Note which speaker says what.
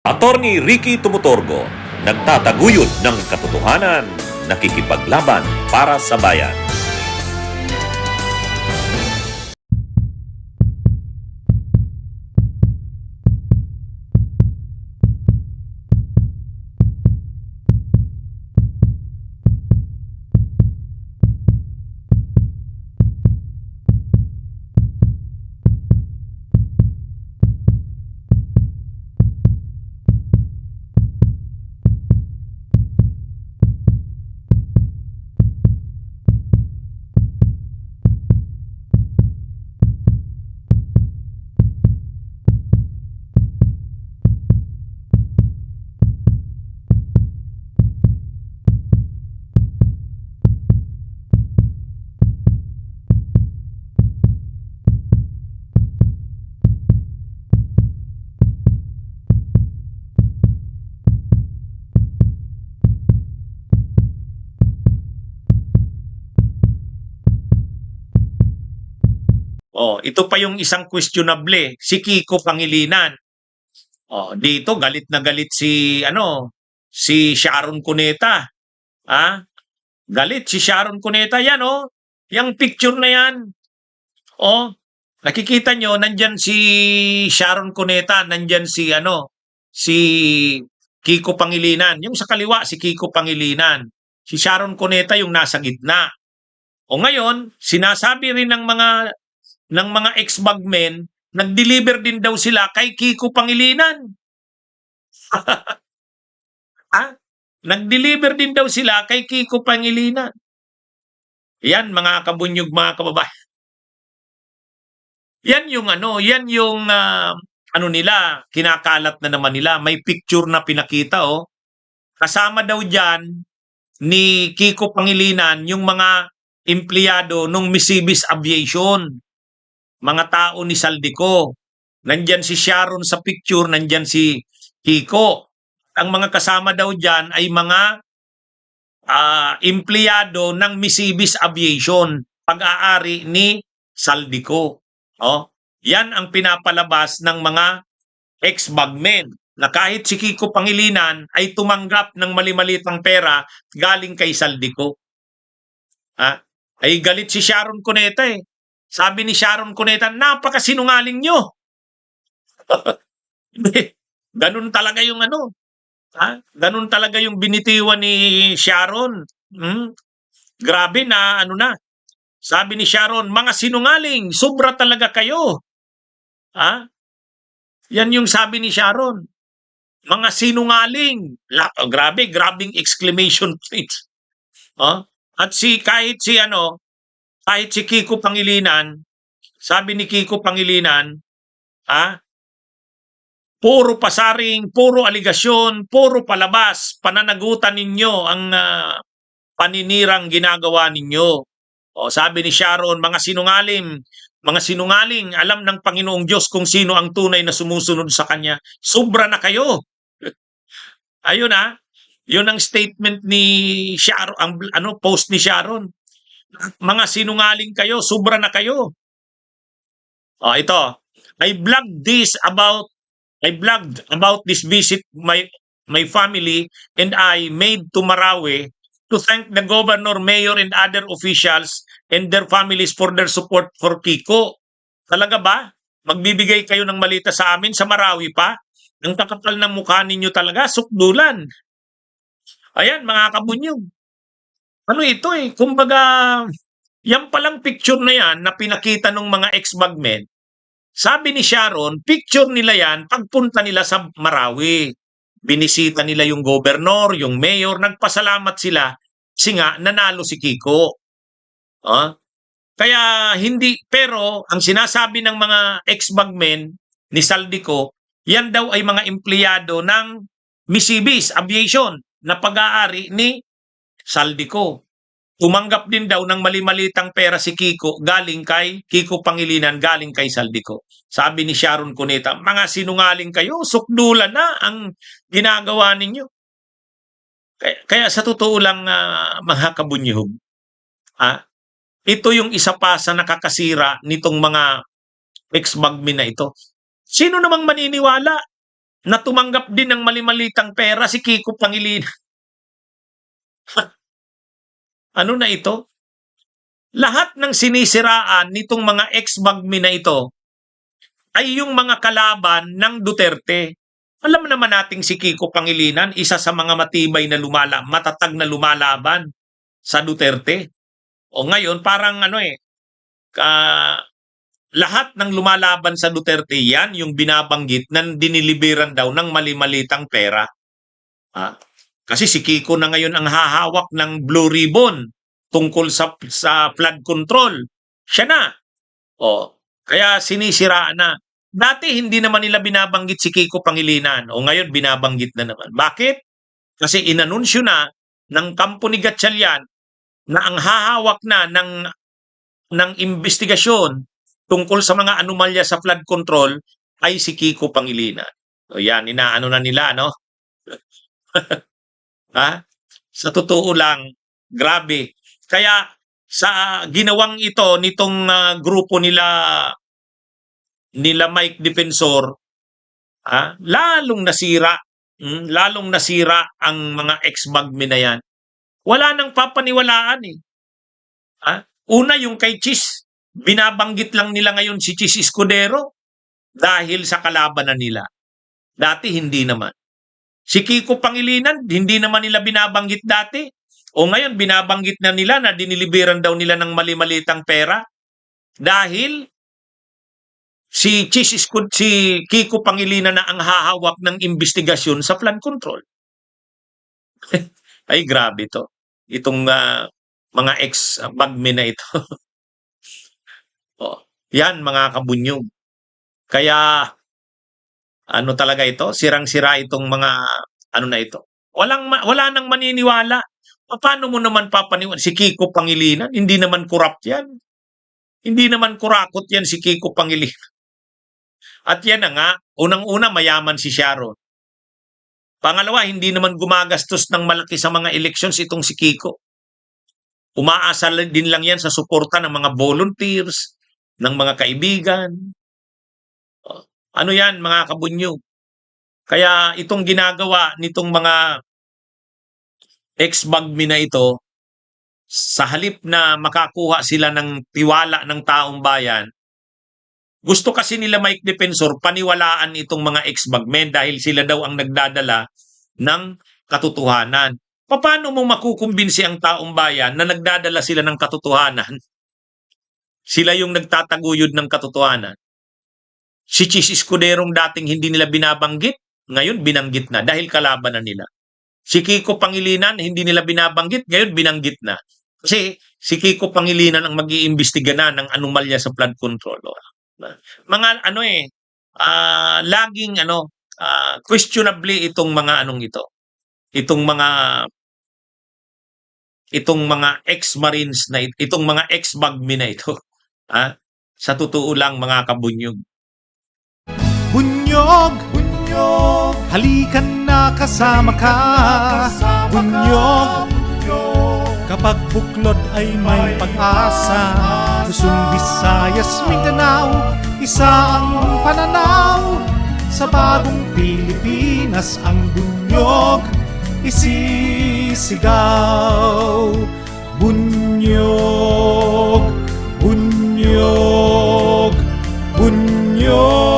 Speaker 1: Attorney Ricky Tumutorgo, nagtataguyod ng katotohanan, nakikipaglaban para sa bayan.
Speaker 2: Oh, ito pa yung isang questionable, si Kiko Pangilinan. Oh, dito galit na galit si Sharon Cuneta. Ah, galit si Sharon Cuneta yan Yang picture na yan. Oh, nakikita nyo nandyan si Sharon Cuneta, nandyan si Kiko Pangilinan. Yung sa kaliwa si Kiko Pangilinan. Si Sharon Cuneta yung nasa gitna. O ngayon, sinasabi rin ng mga ex-bagmen, nag-deliver din daw sila kay Kiko Pangilinan. Nag-deliver din daw sila kay Kiko Pangilinan. Yan mga kabunyog, mga kababayan. Yan yung nila, kinakalat na naman nila. May picture na pinakita Kasama daw diyan ni Kiko Pangilinan yung mga empleyado ng Misibis Aviation. Mga tao ni Saldico. Nandyan si Sharon sa picture, nandyan si Kiko. Ang mga kasama daw dyan ay mga empleyado ng Misibis Aviation, pag-aari ni Saldico. Yan ang pinapalabas ng mga ex-bagmen na kahit si Kiko Pangilinan ay tumanggap ng mali-malitang pera galing kay Saldico. Ay galit si Sharon Cuneta Sabi ni Sharon Cuneta, napakasinungaling nyo. Ganun talaga yung ganun talaga yung binitiwan ni Sharon. Grabe na Sabi ni Sharon, mga sinungaling, sobra talaga kayo. Yan yung sabi ni Sharon. Mga sinungaling. Grabing exclamation points. At kahit si Kiko Pangilinan, sabi ni Kiko Pangilinan, puro pasaring, puro aligasyon, puro palabas, pananagutan ninyo ang paninirang ginagawa ninyo. Sabi ni Sharon, mga sinungaling, alam ng Panginoong Diyos kung sino ang tunay na sumusunod sa Kanya. Sobra na kayo. Ayun yun ang statement ni Sharon, post ni Sharon. Mga sinungaling kayo, sobra na kayo. Ito. I blogged about this visit my family and I made to Marawi to thank the governor, mayor, and other officials and their families for their support for Kiko. Talaga ba? Magbibigay kayo ng malita sa amin sa Marawi pa? Ang kakapal ng mukha ninyo talaga, sukdulan. Ayan, mga kabunyog. Ito kumbaga, yan palang picture na yan na pinakita ng mga ex-bagmen. Sabi ni Sharon, picture nila yan pagpunta nila sa Marawi. Binisita nila yung gobernur, yung mayor, nagpasalamat sila kasi nga nanalo si Kiko. Kaya pero ang sinasabi ng mga ex-bagmen ni Saldico, yan daw ay mga empleyado ng Misibis Aviation na pag-aari ni Saldico. Tumanggap din daw ng mali-malitang pera si Kiko galing kay Kiko Pangilinan, galing kay Saldico. Sabi ni Sharon Cuneta, mga sinungaling kayo, sukdulan na ang ginagawa ninyo. Kaya sa totoo lang, mga kabunyog, ito yung isa pa sa nakakasira nitong mga ex-bagmen na ito. Sino namang maniniwala na tumanggap din ng mali-malitang pera si Kiko Pangilinan. Ano na ito? Lahat ng sinisiraan nitong mga ex-bagmi na ito ay yung mga kalaban ng Duterte. Alam naman nating si Kiko Pangilinan, isa sa mga matibay na matatag na lumalaban sa Duterte. O ngayon, parang lahat ng lumalaban sa Duterte, yan yung binabanggit na diniliberan daw ng mali-malitang pera. Kasi si Kiko na ngayon ang hahawak ng Blue Ribbon tungkol sa flood control. Siya na. Kaya sinisiraan na. Dati hindi naman nila binabanggit si Kiko Pangilinan. O ngayon binabanggit na naman. Bakit? Kasi inanunsyo na ng kampo ni Gatchalian na ang hahawak na ng investigasyon tungkol sa mga anomalya sa flood control ay si Kiko Pangilinan. So yan, inaano na nila, no? Sa totoo lang, grabe. Kaya sa ginawang ito nitong grupo nila Mike Defensor, lalong nasira ang mga ex-bagmi na yan. Wala nang papaniwalaan eh. Una yung kay Chis, binabanggit lang nila ngayon si Chis Escudero dahil sa kalabanan nila. Dati hindi naman. Si Kiko Pangilinan, hindi naman nila binabanggit dati. O ngayon, binabanggit na nila na diniliberan daw nila ng mali-malitang pera dahil si Kiko Pangilinan na ang hahawak ng investigasyon sa flood control. Ay, grabe to. Itong mga ex-bagmi na ito. Yan, mga kabunyog. Kaya, ano talaga ito? Sirang-sira itong mga, na ito. Wala nang maniniwala. Paano mo naman papaniwala? Si Kiko Pangilinan, hindi naman corrupt yan. Hindi naman kurakot yan si Kiko Pangilinan. At yan na nga, unang-una mayaman si Sharon. Pangalawa, hindi naman gumagastos ng malaki sa mga elections itong si Kiko. Umaasa din lang yan sa suporta ng mga volunteers, ng mga kaibigan. Ano yan, mga kabunyog? Kaya itong ginagawa nitong mga ex-bagmi na ito, sa halip na makakuha sila ng tiwala ng taong bayan, gusto kasi nila Mike Defensor paniwalaan itong mga ex-bagmen dahil sila daw ang nagdadala ng katotohanan. Paano mo makukumbinsi ang taong bayan na nagdadala sila ng katotohanan? Sila yung nagtataguyod ng katotohanan. Si Chis Escuderong dating hindi nila binabanggit, ngayon binanggit na dahil kalaban na nila. Si Kiko Pangilinan, hindi nila binabanggit, ngayon binanggit na. Kasi si Kiko Pangilinan ang mag-iimbestiga na ng anomalya sa flood control. Mga laging questionably itong mga ito. Itong mga ex-marines na itong mga ex-bagmi na ito. Sa totoo lang, mga kabunyog.
Speaker 3: Bunyog, bunyog, halikan na kasama ka. Bunyog, kapag buklod ay may pag-asa. Luzon, Visayas, Mindanao, isa ang pananaw. Sa bagong Pilipinas ang bunyog isisigaw. Bunyog, bunyog, bunyog.